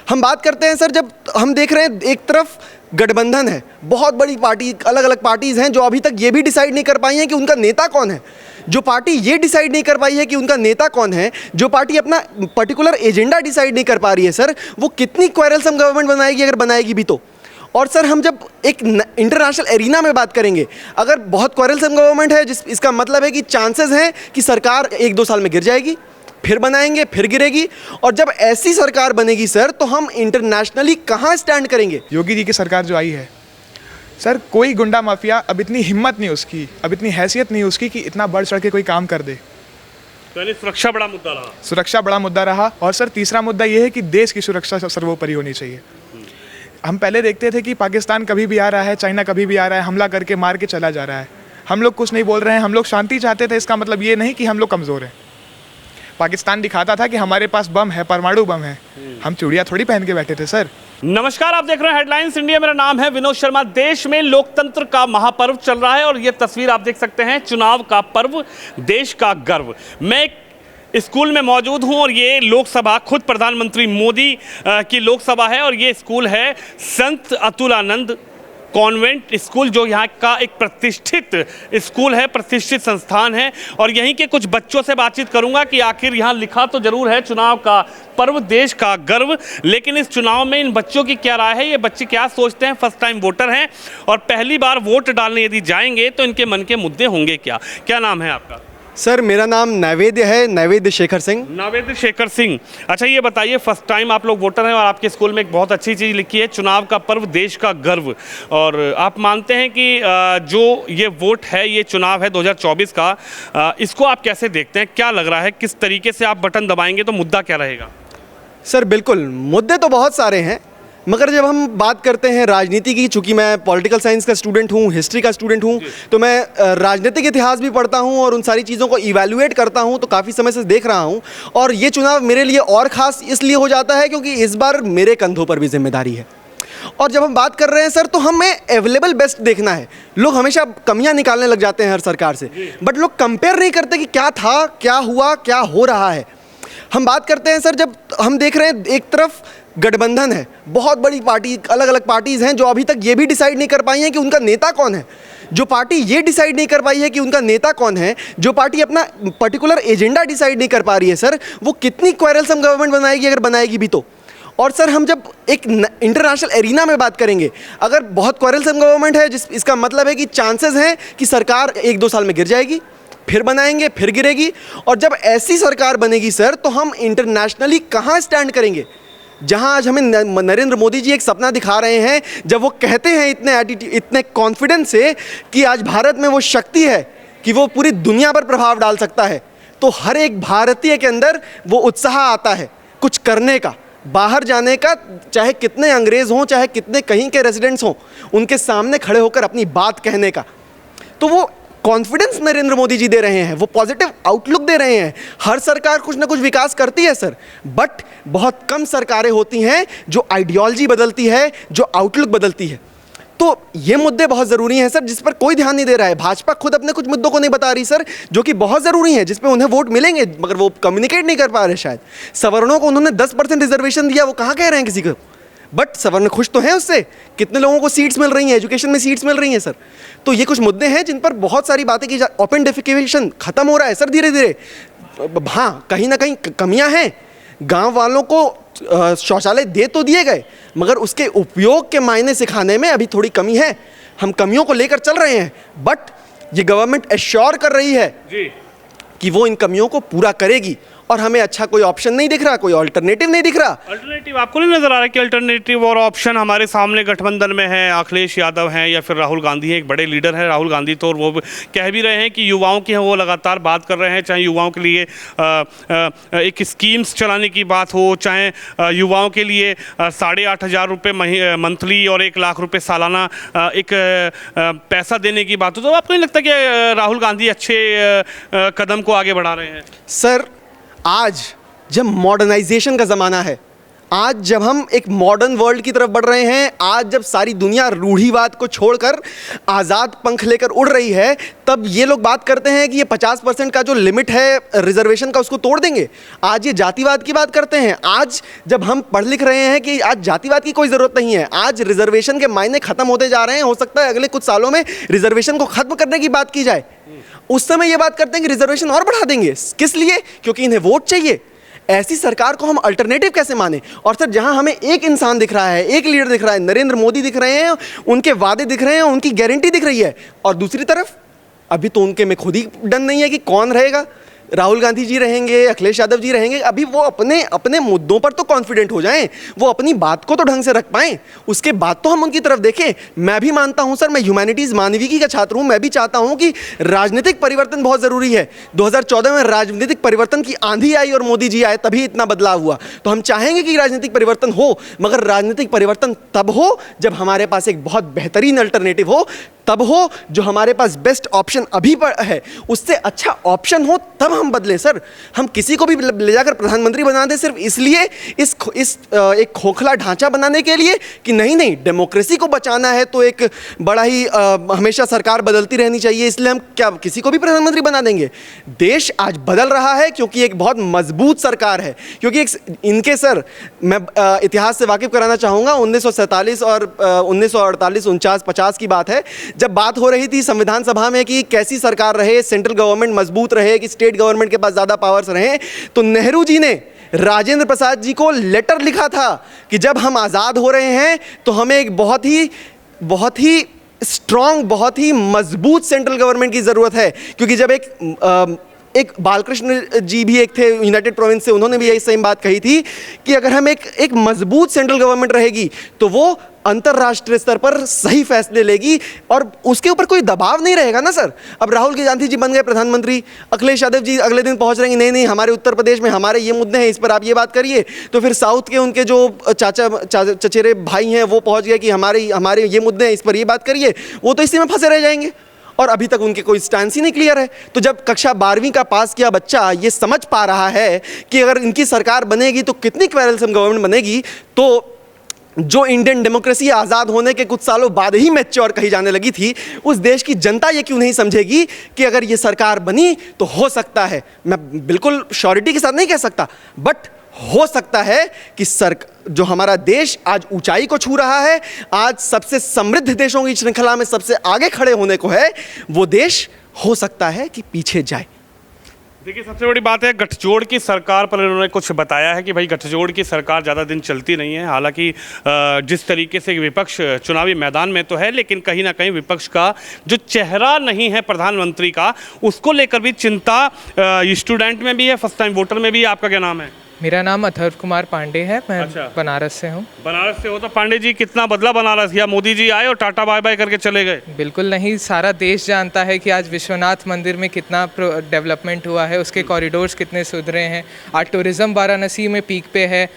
हम बात करते हैं सर, जब हम देख रहे हैं एक तरफ गठबंधन है, बहुत बड़ी पार्टी, अलग अलग पार्टीज़ हैं जो अभी तक ये भी डिसाइड नहीं कर पाई हैं कि उनका नेता कौन है। जो पार्टी ये डिसाइड नहीं कर पाई है कि उनका नेता कौन है, जो पार्टी अपना पर्टिकुलर एजेंडा डिसाइड नहीं कर पा रही है सर, वो कितनी क्वेरलसम गवर्नमेंट बनाएगी, अगर बनाएगी भी तो। और सर हम जब एक इंटरनेशनल एरिना में बात करेंगे, अगर बहुत क्वेरलसम गवर्नमेंट है, इसका मतलब है कि चांसेस हैं कि सरकार 1-2 साल में गिर जाएगी, फिर बनाएंगे, फिर गिरेगी। और जब ऐसी सरकार बनेगी सर, तो हम इंटरनेशनली कहाँ स्टैंड करेंगे। योगी जी की सरकार जो आई है सर, कोई गुंडा माफिया अब इतनी हिम्मत नहीं उसकी, अब इतनी हैसियत नहीं उसकी कि इतना बढ़ चढ़ के कोई काम कर दे। तो यानी सुरक्षा बड़ा मुद्दा रहा। सुरक्षा बड़ा मुद्दा रहा। और सर तीसरा मुद्दा ये है कि देश की सुरक्षा सर्वोपरि होनी चाहिए। हम पहले देखते थे कि पाकिस्तान कभी भी आ रहा है, चाइना कभी भी आ रहा है, हमला करके मार के चला जा रहा है, हम लोग कुछ नहीं बोल रहे हैं, हम लोग शांति चाहते थे। इसका मतलब ये नहीं कि हम लोग कमज़ोर हैं। पाकिस्तान दिखाता था कि हमारे पास बम है, परमाणु बम है, हम चूड़ियाँ थोड़ी पहन के बैठे थे सर। नमस्कार, आप देख रहे हैं हेडलाइंस इंडिया, मेरा नाम है विनोद शर्मा। देश में लोकतंत्र का महापर्व चल रहा है और ये तस्वीर आप देख सकते हैं, चुनाव का पर्व, देश का गर्व। मैं एक स्कूल में मौजूद हूं और ये लोकसभा खुद प्रधानमंत्री मोदी की लोकसभा है और ये स्कूल है संत अतुलानंद कॉन्वेंट स्कूल, जो यहाँ का एक प्रतिष्ठित स्कूल है, प्रतिष्ठित संस्थान है। और यहीं के कुछ बच्चों से बातचीत करूंगा कि आखिर यहाँ लिखा तो जरूर है चुनाव का पर्व, देश का गर्व, लेकिन इस चुनाव में इन बच्चों की क्या राय है, ये बच्चे क्या सोचते हैं, फर्स्ट टाइम वोटर हैं और पहली बार वोट डालने यदि जाएंगे तो इनके मन के मुद्दे होंगे क्या। क्या नाम है आपका? सर मेरा नाम नैवेद्य है, नैवेद्य शेखर सिंह। नैवेद्य शेखर सिंह, अच्छा ये बताइए, फर्स्ट टाइम आप लोग वोटर हैं और आपके स्कूल में एक बहुत अच्छी चीज़ लिखी है, चुनाव का पर्व, देश का गर्व। और आप मानते हैं कि जो ये वोट है, ये चुनाव है 2024 का, इसको आप कैसे देखते हैं? क्या लग रहा है, किस तरीके से आप बटन दबाएंगे तो मुद्दा क्या रहेगा? सर बिल्कुल, मुद्दे तो बहुत सारे हैं, मगर जब हम बात करते हैं राजनीति की, चूंकि मैं पॉलिटिकल साइंस का स्टूडेंट हूँ, हिस्ट्री का स्टूडेंट हूँ, तो मैं राजनीतिक इतिहास भी पढ़ता हूँ और उन सारी चीज़ों को इवैल्यूएट करता हूँ, तो काफ़ी समय से देख रहा हूँ। और ये चुनाव मेरे लिए और ख़ास इसलिए हो जाता है क्योंकि इस बार मेरे कंधों पर भी जिम्मेदारी है। और जब हम बात कर रहे हैं सर, तो हमें अवेलेबल बेस्ट देखना है। लोग हमेशा कमियां निकालने लग जाते हैं हर सरकार से, बट लोग कंपेयर नहीं करते कि क्या था, क्या हुआ, क्या हो रहा है। हम बात करते हैं सर, जब हम देख रहे हैं एक तरफ गठबंधन है, बहुत बड़ी पार्टी, अलग अलग पार्टीज़ हैं जो अभी तक ये भी डिसाइड नहीं कर पाई हैं कि उनका नेता कौन है। जो पार्टी ये डिसाइड नहीं कर पाई है कि उनका नेता कौन है, जो पार्टी अपना पर्टिकुलर एजेंडा डिसाइड नहीं कर पा रही है सर, वो कितनी क्वेरलसम गवर्नमेंट बनाएगी, अगर बनाएगी भी तो। और सर हम जब एक इंटरनेशनल एरिना में बात करेंगे, अगर बहुत क्वेरलसम गवर्नमेंट है, इसका मतलब है कि चांसेस हैं कि सरकार 1-2 साल में गिर जाएगी, फिर बनाएंगे, फिर गिरेगी। और जब ऐसी सरकार बनेगी सर, तो हम इंटरनेशनली कहाँ स्टैंड करेंगे। जहां आज हमें नरेंद्र मोदी जी एक सपना दिखा रहे हैं, जब वो कहते हैं इतने कॉन्फिडेंस से कि आज भारत में वो शक्ति है कि वो पूरी दुनिया पर प्रभाव डाल सकता है, तो हर एक भारतीय के अंदर वो उत्साह आता है कुछ करने का, बाहर जाने का, चाहे कितने अंग्रेज हों, चाहे कितने कहीं के रेजिडेंट्स हों, उनके सामने खड़े होकर अपनी बात कहने का। तो वो कॉन्फिडेंस नरेंद्र मोदी जी दे रहे हैं, वो पॉजिटिव आउटलुक दे रहे हैं। हर सरकार कुछ ना कुछ विकास करती है सर, बट बहुत कम सरकारें होती हैं जो आइडियोलॉजी बदलती है, जो आउटलुक बदलती है। तो ये मुद्दे बहुत ज़रूरी हैं सर, जिस पर कोई ध्यान नहीं दे रहा है। भाजपा खुद अपने कुछ मुद्दों को नहीं बता रही सर, जो कि बहुत ज़रूरी हैं, जिस पे उन्हें वोट मिलेंगे, मगर वो कम्युनिकेट नहीं कर पा रहे। शायद सवर्णों को उन्होंने 10% रिजर्वेशन दिया, वो कहाँ कह रहे हैं किसी को, बट सवर्ण खुश तो हैं उससे। कितने लोगों को सीट्स मिल रही हैं, एजुकेशन में सीट्स मिल रही हैं सर। तो ये कुछ मुद्दे हैं जिन पर बहुत सारी बातें की ओपन डेफिकेशन खत्म हो रहा है सर धीरे धीरे। हाँ, कहीं ना कहीं कमियां हैं, गांव वालों को शौचालय दे तो दिए गए, मगर उसके उपयोग के मायने सिखाने में अभी थोड़ी कमी है। हम कमियों को लेकर चल रहे हैं, बट ये गवर्नमेंट एश्योर कर रही है जी कि वो इन कमियों को पूरा करेगी। और हमें अच्छा कोई ऑप्शन नहीं दिख रहा, कोई अल्टरनेटिव नहीं दिख रहा। अल्टरनेटिव आपको नहीं नजर आ रहा कि अल्टरनेटिव और ऑप्शन हमारे सामने गठबंधन में है? अखिलेश यादव हैं या फिर राहुल गांधी हैं, एक बड़े लीडर हैं राहुल गांधी, तो वो कह भी रहे हैं कि युवाओं की वो लगातार बात कर रहे हैं, चाहे युवाओं के लिए एक स्कीम्स चलाने की बात हो, चाहे युवाओं के लिए 8,500 रुपये मंथली और 1 लाख रुपये सालाना एक पैसा देने की बात हो। तो आपको नहीं लगता कि राहुल गांधी अच्छे कदम को आगे बढ़ा रहे हैं? सर आज जब मॉडर्नाइजेशन का ज़माना है, आज जब हम एक मॉडर्न वर्ल्ड की तरफ बढ़ रहे हैं, आज जब सारी दुनिया रूढ़िवाद को छोड़कर आज़ाद पंख लेकर उड़ रही है, तब ये लोग बात करते हैं कि ये 50% का जो लिमिट है रिजर्वेशन का उसको तोड़ देंगे। आज ये जातिवाद की बात करते हैं। आज जब हम पढ़ लिख रहे हैं कि आज जातिवाद की कोई ज़रूरत नहीं है, आज रिजर्वेशन के मायने ख़त्म होते जा रहे हैं। हो सकता है अगले कुछ सालों में रिजर्वेशन को ख़त्म करने की बात की जाए। उस समय ये बात करते हैं कि रिजर्वेशन और बढ़ा देंगे। किस लिए? क्योंकि इन्हें वोट चाहिए। ऐसी सरकार को हम अल्टरनेटिव कैसे माने? और सर, जहां हमें एक इंसान दिख रहा है, एक लीडर दिख रहा है, नरेंद्र मोदी दिख रहे हैं, उनके वादे दिख रहे हैं, उनकी गारंटी दिख रही है, और दूसरी तरफ अभी तो उनके में खुद ही डन नहीं है कि कौन रहेगा। राहुल गांधी जी रहेंगे, अखिलेश यादव जी रहेंगे। अभी वो अपने अपने मुद्दों पर तो कॉन्फिडेंट हो जाएं, वो अपनी बात को तो ढंग से रख पाएं, उसके बाद तो हम उनकी तरफ देखें। मैं भी मानता हूं सर, मैं ह्यूमैनिटीज़ मानविकी का छात्र हूं, मैं भी चाहता हूं कि राजनीतिक परिवर्तन बहुत ज़रूरी है। 2014 में राजनीतिक परिवर्तन की आंधी आई और मोदी जी आए, तभी इतना बदलाव हुआ। तो हम चाहेंगे कि राजनीतिक परिवर्तन हो, मगर राजनीतिक परिवर्तन तब हो जब हमारे पास एक बहुत बेहतरीन अल्टरनेटिव हो, तब हो जो हमारे पास बेस्ट ऑप्शन अभी पर है, उससे अच्छा ऑप्शन हो, तब हम बदलें। सर, हम किसी को भी ले जाकर प्रधानमंत्री बना दें सिर्फ इसलिए, इस एक खोखला ढांचा बनाने के लिए कि नहीं डेमोक्रेसी को बचाना है तो एक बड़ा ही हमेशा सरकार बदलती रहनी चाहिए, इसलिए हम क्या किसी को भी प्रधानमंत्री बना देंगे? देश आज बदल रहा है क्योंकि एक बहुत मजबूत सरकार है, क्योंकि एक इनके सर, मैं इतिहास से वाकिफ कराना चाहूँगा। 1947 और 1948, 49, 50 की बात है, जब बात हो रही थी संविधान सभा में कि कैसी सरकार रहे, सेंट्रल गवर्नमेंट मजबूत रहे कि स्टेट गवर्नमेंट के पास ज़्यादा पावर्स रहे, तो नेहरू जी ने राजेंद्र प्रसाद जी को लेटर लिखा था कि जब हम आज़ाद हो रहे हैं तो हमें एक बहुत ही स्ट्रॉन्ग, बहुत ही मजबूत सेंट्रल गवर्नमेंट की ज़रूरत है। क्योंकि जब एक बालकृष्ण जी भी एक थे यूनाइटेड प्रोविंस से, उन्होंने भी यही सेम बात कही थी कि अगर हम एक मजबूत सेंट्रल गवर्नमेंट रहेगी तो वो अंतर्राष्ट्रीय स्तर पर सही फैसले लेगी और उसके ऊपर कोई दबाव नहीं रहेगा ना सर। अब राहुल गांधी जी बन गए प्रधानमंत्री, अखिलेश यादव जी अगले दिन पहुंच रहेंगे, नहीं हमारे उत्तर प्रदेश में हमारे ये मुद्दे हैं, इस पर आप ये बात करिए। तो फिर साउथ के उनके जो चचेरे भाई हैं वो पहुंच गए कि हमारे ये मुद्दे हैं, इस पर ये बात करिए। वो तो इसी में फंसे रह जाएंगे और अभी तक उनके कोई स्टैंस ही नहीं क्लियर है। तो जब कक्षा 12वीं का पास किया बच्चा ये समझ पा रहा है कि अगर इनकी सरकार बनेगी तो कितनी क्वेरलसम गवर्नमेंट बनेगी, तो जो इंडियन डेमोक्रेसी आज़ाद होने के कुछ सालों बाद ही मैच्योर कही जाने लगी थी, उस देश की जनता ये क्यों नहीं समझेगी कि अगर ये सरकार बनी तो हो सकता है, मैं बिल्कुल श्योरिटी के साथ नहीं कह सकता, बट हो सकता है कि जो हमारा देश आज ऊंचाई को छू रहा है, आज सबसे समृद्ध देशों की श्रृंखला में सबसे आगे खड़े होने को है, वो देश हो सकता है कि पीछे जाए। देखिए, सबसे बड़ी बात है गठजोड़ की सरकार पर इन्होंने कुछ बताया है कि भाई गठजोड़ की सरकार ज़्यादा दिन चलती नहीं है। हालांकि जिस तरीके से विपक्ष चुनावी मैदान में तो है, लेकिन कहीं ना कहीं विपक्ष का जो चेहरा नहीं है प्रधानमंत्री का, उसको लेकर भी चिंता स्टूडेंट में भी है, फर्स्ट टाइम वोटर में भी है। आपका क्या नाम है? मेरा नाम अथर्व कुमार पांडे है। मैं बनारस से हूँ। बनारस से हो तो पांडे जी, कितना बदला बनारस? या मोदी जी आए और टाटा बाय बाय करके चले गए? बिल्कुल नहीं, सारा देश जानता है कि आज विश्वनाथ मंदिर में कितना डेवलपमेंट हुआ है, उसके कॉरिडोर्स कितने सुधरे हैं। आज टूरिज़्म वाराणसी में पीक पे है।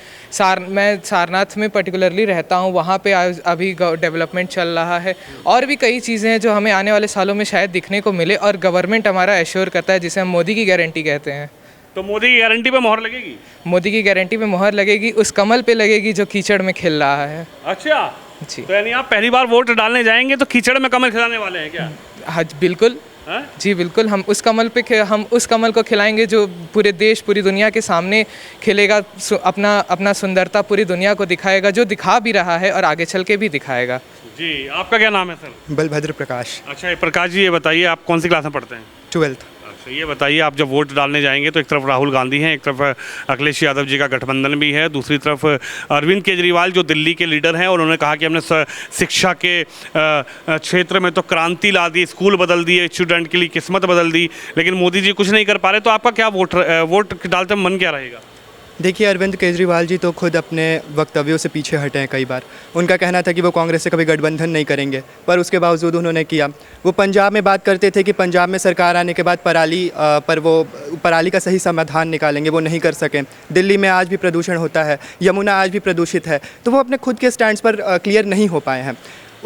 मैं सारनाथ में पर्टिकुलरली रहता हूँ, वहाँ पे अभी डेवलपमेंट चल रहा है। और भी कई चीज़ें हैं जो हमें आने वाले सालों में शायद दिखने को मिले, और गवर्नमेंट हमारा एश्योर करता है, जिसे हम मोदी की गारंटी कहते हैं। तो मोदी की गारंटी पे मोहर लगेगी? मोदी की गारंटी पे मोहर लगेगी, उस कमल पे लगेगी जो कीचड़ में खिल रहा है। अच्छा जी, तो यानी आप पहली बार वोट डालने जाएंगे तो कीचड़ में कमल खिलाने वाले हैं क्या? हाँ बिल्कुल। जी बिल्कुल, हम उस कमल को खिलाएंगे जो पूरे देश, पूरी दुनिया के सामने खिलेगा, अपना सुंदरता पूरी दुनिया को दिखाएगा, जो दिखा भी रहा है और आगे चल के भी दिखाएगा। जी, आपका क्या नाम है सर? बलभद्र प्रकाश। अच्छा, प्रकाश जी, ये बताइए आप कौन सी क्लास में पढ़ते हैं? 12th। अच्छा, ये बताइए, आप जब वोट डालने जाएंगे तो एक तरफ राहुल गांधी हैं, एक तरफ अखिलेश यादव जी का गठबंधन भी है, दूसरी तरफ अरविंद केजरीवाल जो दिल्ली के लीडर हैं, और उन्होंने कहा कि हमने शिक्षा के क्षेत्र में तो क्रांति ला दी, स्कूल बदल दिए, स्टूडेंट के लिए किस्मत बदल दी, लेकिन मोदी जी कुछ नहीं कर पा रहे। तो आपका क्या वोट डालते मन क्या रहेगा? देखिए, अरविंद केजरीवाल जी तो खुद अपने वक्तव्यों से पीछे हटे हैं कई बार। उनका कहना था कि वो कांग्रेस से कभी गठबंधन नहीं करेंगे, पर उसके बावजूद उन्होंने किया। वो पंजाब में बात करते थे कि पंजाब में सरकार आने के बाद पराली का सही समाधान निकालेंगे, वो नहीं कर सके। दिल्ली में आज भी प्रदूषण होता है, यमुना आज भी प्रदूषित है, तो वो अपने खुद के स्टैंड्स पर क्लियर नहीं हो पाए हैं।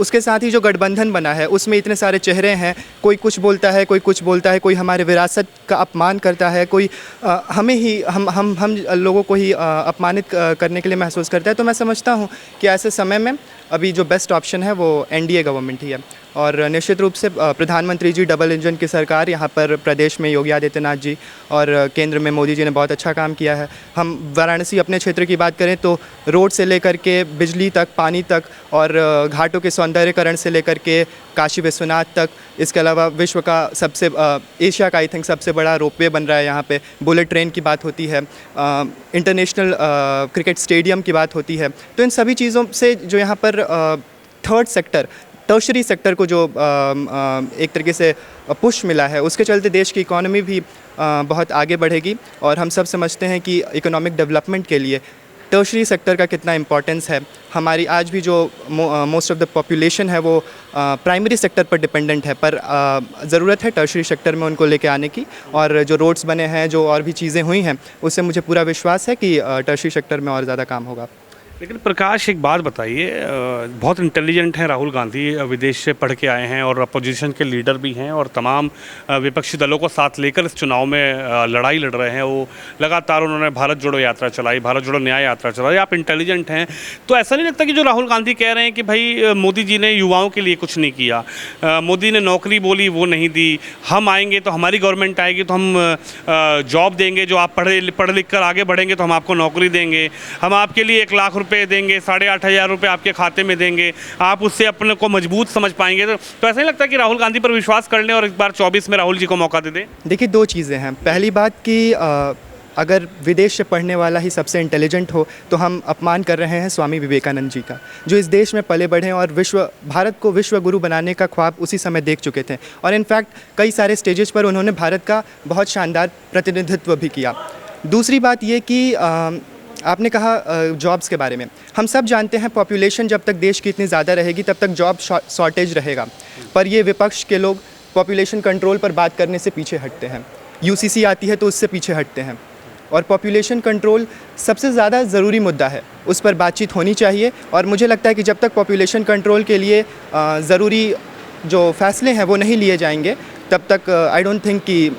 उसके साथ ही जो गठबंधन बना है उसमें इतने सारे चेहरे हैं, कोई कुछ बोलता है, कोई कुछ बोलता है, कोई हमारे विरासत का अपमान करता है, कोई हमें ही हम लोगों को ही अपमानित करने के लिए महसूस करता है। तो मैं समझता हूँ कि ऐसे समय में अभी जो बेस्ट ऑप्शन है वो एनडीए गवर्नमेंट ही है। और निश्चित रूप से प्रधानमंत्री जी, डबल इंजन की सरकार, यहाँ पर प्रदेश में योगी आदित्यनाथ जी और केंद्र में मोदी जी ने बहुत अच्छा काम किया है। हम वाराणसी अपने क्षेत्र की बात करें तो रोड से लेकर के बिजली तक, पानी तक और घाटों के सौंदर्यकरण से लेकर के काशी विश्वनाथ तक, इसके अलावा विश्व का सबसे एशिया का आई थिंक सबसे बड़ा रोपवे बन रहा है यहाँ पे, बुलेट ट्रेन की बात होती है, इंटरनेशनल क्रिकेट स्टेडियम की बात होती है। तो इन सभी चीज़ों से जो यहाँ पर थर्ड सेक्टर, टर्शरी सेक्टर को जो एक तरीके से पुश मिला है, उसके चलते देश की इकोनॉमी भी बहुत आगे बढ़ेगी। और हम सब समझते हैं कि इकोनॉमिक डेवलपमेंट के लिए टर्शरी सेक्टर का कितना इम्पोर्टेंस है। हमारी आज भी जो मोस्ट ऑफ द पॉपुलेशन है वो प्राइमरी सेक्टर पर डिपेंडेंट है, पर ज़रूरत है टर्शरी सेक्टर में उनको लेके आने की। और जो रोड्स बने हैं, जो और भी चीज़ें हुई हैं, उससे मुझे पूरा विश्वास है कि टर्शरी सेक्टर में और ज़्यादा काम होगा। लेकिन प्रकाश, एक बात बताइए, बहुत इंटेलिजेंट हैं राहुल गांधी, विदेश से पढ़ के आए हैं और अपोजिशन के लीडर भी हैं और तमाम विपक्षी दलों को साथ लेकर इस चुनाव में लड़ाई लड़ रहे हैं। वो लगातार उन्होंने भारत जोड़ो यात्रा चलाई, भारत जोड़ो न्याय यात्रा चलाई। आप इंटेलिजेंट हैं, तो ऐसा नहीं लगता कि जो राहुल गांधी कह रहे हैं कि भाई मोदी जी ने युवाओं के लिए कुछ नहीं किया, मोदी ने नौकरी बोली वो नहीं दी, हम आएंगे तो हमारी गवर्नमेंट आएगी तो हम जॉब देंगे, जो आप पढ़ लिख कर आगे बढ़ेंगे तो हम आपको नौकरी देंगे, हम आपके लिए 1 लाख रुपए देंगे, 8,500 रुपए आपके खाते में देंगे, आप उससे अपने को मजबूत समझ पाएंगे। तो ऐसा नहीं लगता कि राहुल गांधी पर विश्वास कर लें और इस बार 24 में राहुल जी को मौका दे दें? देखिए, 2 चीज़ें हैं। पहली बात कि अगर विदेश से पढ़ने वाला ही सबसे इंटेलिजेंट हो तो हम अपमान कर रहे हैं स्वामी विवेकानंद जी का, जो इस देश में पले बढ़े और भारत को विश्व गुरु बनाने का ख्वाब उसी समय देख चुके थे। और इनफैक्ट कई सारे स्टेजेस पर उन्होंने भारत का बहुत शानदार प्रतिनिधित्व भी किया। दूसरी बात ये कि आपने कहा जॉब्स के बारे में, हम सब जानते हैं पॉपुलेशन जब तक देश की इतनी ज़्यादा रहेगी तब तक जॉब शॉर्टेज रहेगा। पर ये विपक्ष के लोग पॉपुलेशन कंट्रोल पर बात करने से पीछे हटते हैं। यूसीसी आती है तो उससे पीछे हटते हैं। और पॉपुलेशन कंट्रोल सबसे ज़्यादा ज़रूरी मुद्दा है, उस पर बातचीत होनी चाहिए। और मुझे लगता है कि जब तक पॉपुलेशन कंट्रोल के लिए ज़रूरी जो फैसले हैं वो नहीं लिए जाएंगे, तब तक आई डोंट थिंक कि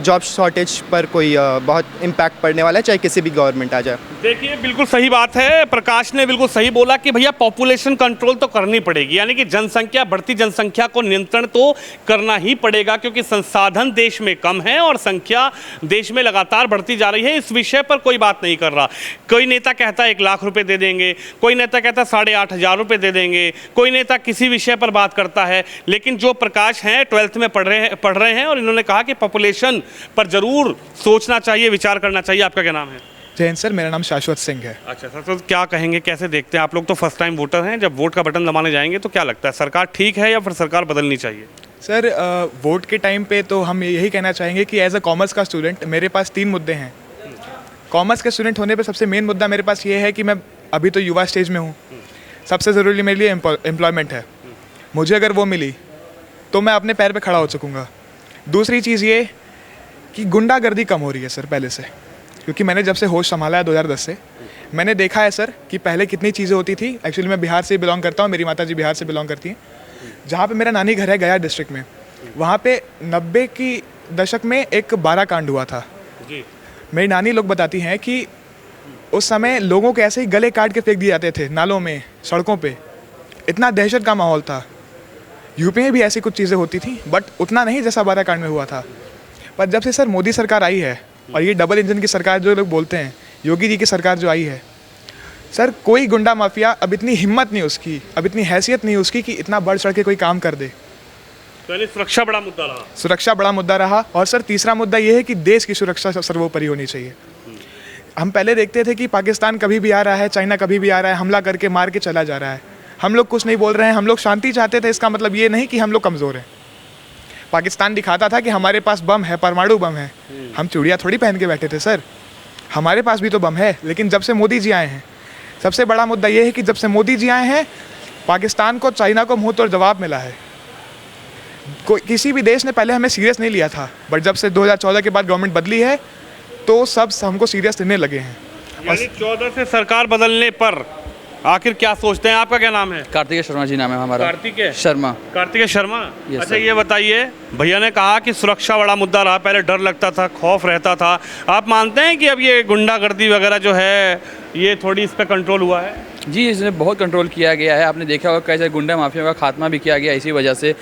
जॉब शॉर्टेज पर कोई बहुत इम्पैक्ट पड़ने वाला है, चाहे किसी भी गवर्नमेंट आ जाए। देखिए, बिल्कुल सही बात है, प्रकाश ने बिल्कुल सही बोला कि भैया पॉपुलेशन कंट्रोल तो करनी पड़ेगी, यानी कि जनसंख्या, बढ़ती जनसंख्या को नियंत्रण तो करना ही पड़ेगा, क्योंकि संसाधन देश में कम है और संख्या देश में लगातार बढ़ती जा रही है। इस विषय पर कोई बात नहीं कर रहा। कोई नेता कहता है 1 लाख रुपए दे देंगे, कोई नेता कहता है 8,500 रुपये दे देंगे, कोई नेता किसी विषय पर बात करता है। लेकिन जो प्रकाश हैं 12th में पढ़ रहे हैं और इन्होंने कहा कि पॉपुलेशन पर जरूर सोचना चाहिए, विचार करना चाहिए। आपका क्या नाम है? जय हिंद सर, मेरा नाम शाश्वत सिंह है। अच्छा सर, तो क्या कहेंगे, कैसे देखते हैं आप लोग? तो फर्स्ट टाइम वोटर हैं, जब वोट का बटन दबाने जाएंगे तो क्या लगता है, सरकार ठीक है या फिर सरकार बदलनी चाहिए? सर, वोट के टाइम पे तो हम यही कहना चाहेंगे कि एज अ कॉमर्स का स्टूडेंट मेरे पास 3 मुद्दे हैं। कॉमर्स के स्टूडेंट होने पे सबसे मेन मुद्दा मेरे पास ये है कि मैं अभी तो युवा स्टेज में हूँ, सबसे ज़रूरी मेरे लिए एम्प्लॉयमेंट है। मुझे अगर वो मिली तो मैं अपने पैर पे खड़ा हो सकूँगा। दूसरी चीज़ ये कि गुंडागर्दी कम हो रही है सर पहले से, क्योंकि मैंने जब से होश संभाला है 2010 से, मैंने देखा है सर कि पहले कितनी चीज़ें होती थी। एक्चुअली मैं बिहार से बिलोंग करता हूँ, मेरी माता जी बिहार से बिलोंग करती हैं। जहाँ पे मेरा नानी घर है गया डिस्ट्रिक्ट में, वहाँ पे 90 की दशक में एक 12 कांड हुआ था जी। मेरी नानी लोग बताती हैं कि उस समय लोगों के ऐसे ही गले काट के फेंक दिए जाते थे नालों में, सड़कों पे। इतना दहशत का माहौल था। यूपी में भी ऐसी कुछ चीज़ें होती थी, बट उतना नहीं जैसा 12 कांड में हुआ था। पर जब से सर मोदी सरकार आई है और ये डबल इंजन की सरकार जो लोग बोलते हैं, योगी जी की सरकार जो आई है सर, कोई गुंडा माफिया अब इतनी हिम्मत नहीं उसकी, अब इतनी हैसियत नहीं उसकी कि इतना बढ़ चढ़ के कोई काम कर दे। तो यानी सुरक्षा बड़ा मुद्दा रहा। सुरक्षा बड़ा मुद्दा रहा। और सर तीसरा मुद्दा ये है कि देश की सुरक्षा सर्वोपरि होनी चाहिए। हम पहले देखते थे कि पाकिस्तान कभी भी आ रहा है, चाइना कभी भी आ रहा है, हमला करके मार के चला जा रहा है, हम लोग कुछ नहीं बोल रहे हैं, हम लोग शांति चाहते थे। इसका मतलब ये नहीं कि हम लोग कमज़ोर हैं। पाकिस्तान दिखाता था कि हमारे पास बम है, परमाणु बम है। हम चूड़ियाँ थोड़ी पहन के बैठे थे सर, हमारे पास भी तो बम है। लेकिन जब से मोदी जी आए हैं, सबसे बड़ा मुद्दा ये है कि जब से मोदी जी आए हैं, पाकिस्तान को, चाइना को मुँह तोड़ जवाब मिला है। किसी भी देश ने पहले हमें सीरियस नहीं लिया था, बट जब से 2014 के बाद गवर्नमेंट बदली है तो सब हमको सीरियस लेने लगे हैं। यानी 14 से सरकार बदलने पर आखिर क्या सोचते हैं? आपका क्या नाम है? कार्तिकेय शर्मा जी नाम है हमारा। कार्तिकेय शर्मा। कार्तिकेय शर्मा। Yes, अच्छा, sir. ये बताइए, भैया ने कहा कि सुरक्षा बड़ा मुद्दा रहा, पहले डर लगता था, खौफ रहता था। आप मानते हैं कि अब ये गुंडागर्दी वगैरह जो है ये थोड़ी इस पर कंट्रोल हुआ है? जी, इसने बहुत कंट्रोल किया गया है। आपने देखा होगा कैसे गुंडा माफिया का खात्मा भी किया गया इसी वजह से।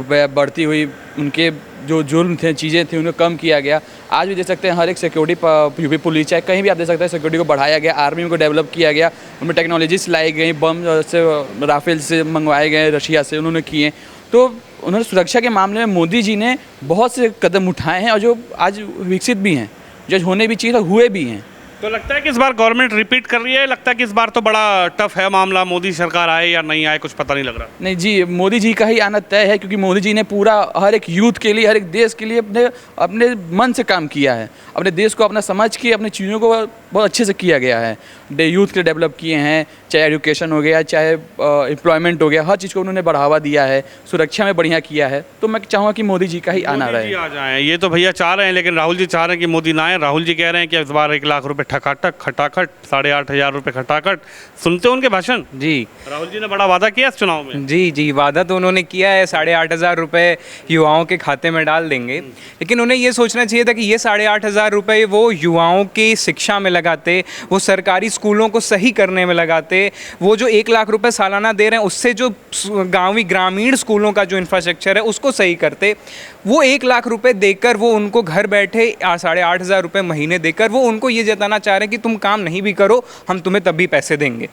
बढ़ती हुई उनके जो जुर्म थे, चीज़ें थी, उन्हें कम किया गया। आज भी देख सकते हैं हर एक सिक्योरिटी यूपी पुलिस चाहे कहीं भी आप देख सकते हैं सिक्योरिटी को बढ़ाया गया, आर्मी को डेवलप किया गया, उनमें टेक्नोलॉजीज लाई गई, बम से राफेल से मंगवाए गए, रशिया से उन्होंने किए। तो उन्होंने सुरक्षा के मामले में मोदी जी ने बहुत से कदम उठाए हैं और जो आज विकसित भी हैं, जो होने भी चाहिए हुए भी हैं। तो लगता है कि इस बार गवर्नमेंट रिपीट कर रही है? लगता है कि इस बार तो बड़ा टफ है मामला, मोदी सरकार आए या नहीं आए कुछ पता नहीं लग रहा। नहीं जी, मोदी जी का ही आना तय है, क्योंकि मोदी जी ने पूरा हर एक यूथ के लिए, हर एक देश के लिए अपने मन से काम किया है। अपने देश को अपना समझ के अपनी चीज़ों को बहुत अच्छे से किया गया है। यूथ के डेवलप किए हैं, चाहे एजुकेशन हो गया, चाहे एम्प्लॉयमेंट हो गया, हर चीज़ को उन्होंने बढ़ावा दिया है, सुरक्षा में बढ़िया किया है। तो मैं चाहूँगा कि मोदी जी का ही आना मोदी रहे। जी आ जाएं, ये तो भैया चाह रहे हैं, लेकिन राहुल जी चाह रहे हैं कि मोदी ना आए। राहुल जी कह रहे हैं कि इस बार 1 लाख रुपए ठकाठक खटाखट, 8,500 रुपये खटाखट। सुनते हो उनके भाषण? जी राहुल जी ने बड़ा वादा किया इस चुनाव में। जी, वादा तो उन्होंने किया है, 8,500 रुपये युवाओं के खाते में डाल देंगे। लेकिन उन्हें ये सोचना चाहिए था कि ये 8,500 रुपये वो युवाओं की शिक्षा में लगाते, वो सरकारी स्कूलों को सही करने में लगाते, वो जो 1 लाख रुपए सालाना दे रहे हैं उससे जो गाँवी ग्रामीण स्कूलों का जो इंफ्रास्ट्रक्चर है उसको सही करते। वो 1 लाख रुपए देकर वो उनको घर बैठे 8,500 रुपये महीने देकर वो उनको ये जताना चाह रहे हैं कि तुम काम नहीं भी करो, हम तुम्हें तब भी पैसे देंगे।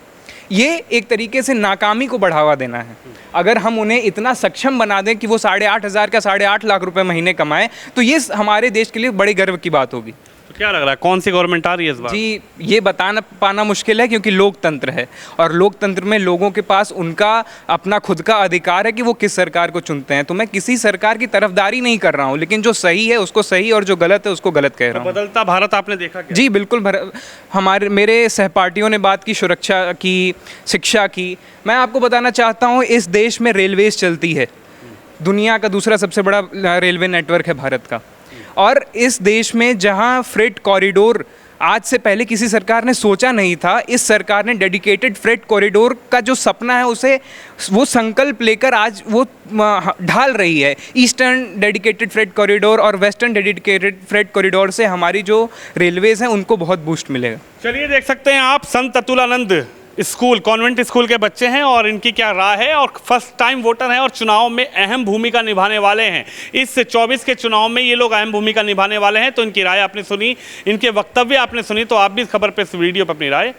ये एक तरीके से नाकामी को बढ़ावा देना है। अगर हम उन्हें इतना सक्षम बना दें कि वो 8,500 का 8.5 लाख रुपए महीने कमाएं, तो ये हमारे देश के लिए बड़े गर्व की बात होगी। तो क्या लग रहा है कौन सी गवर्नमेंट आ रही है इस बार? जी, ये बताना पाना मुश्किल है, क्योंकि लोकतंत्र है और लोकतंत्र में लोगों के पास उनका अपना खुद का अधिकार है कि वो किस सरकार को चुनते हैं। तो मैं किसी सरकार की तरफदारी नहीं कर रहा हूँ, लेकिन जो सही है उसको सही और जो गलत है उसको गलत कह रहा हूँ। बदलता भारत आपने देखा क्या? जी बिल्कुल, मेरे सहपाठियों ने बात की सुरक्षा की, शिक्षा की। मैं आपको बताना चाहता हूँ, इस देश में रेलवेज चलती है, दुनिया का दूसरा सबसे बड़ा रेलवे नेटवर्क है भारत का। और इस देश में जहाँ फ्रेट कॉरिडोर आज से पहले किसी सरकार ने सोचा नहीं था, इस सरकार ने डेडिकेटेड फ्रेट कॉरिडोर का जो सपना है उसे वो संकल्प लेकर आज वो ढाल रही है। ईस्टर्न डेडिकेटेड फ्रेट कॉरिडोर और वेस्टर्न डेडिकेटेड फ्रेट कॉरिडोर से हमारी जो रेलवेज़ हैं उनको बहुत बूस्ट मिलेगा। चलिए देख सकते हैं आप, संत अतुलानंद स्कूल, कॉन्वेंट स्कूल के बच्चे हैं और इनकी क्या राय है, और फर्स्ट टाइम वोटर हैं और चुनाव में अहम भूमिका निभाने वाले हैं। इस 24 के चुनाव में ये लोग अहम भूमिका निभाने वाले हैं। तो इनकी राय आपने सुनी, इनके वक्तव्य आपने सुनी, तो आप भी इस खबर पे, इस वीडियो पर अपनी राय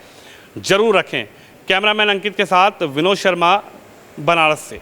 जरूर रखें। कैमरामैन अंकित के साथ विनोद शर्मा, बनारस से।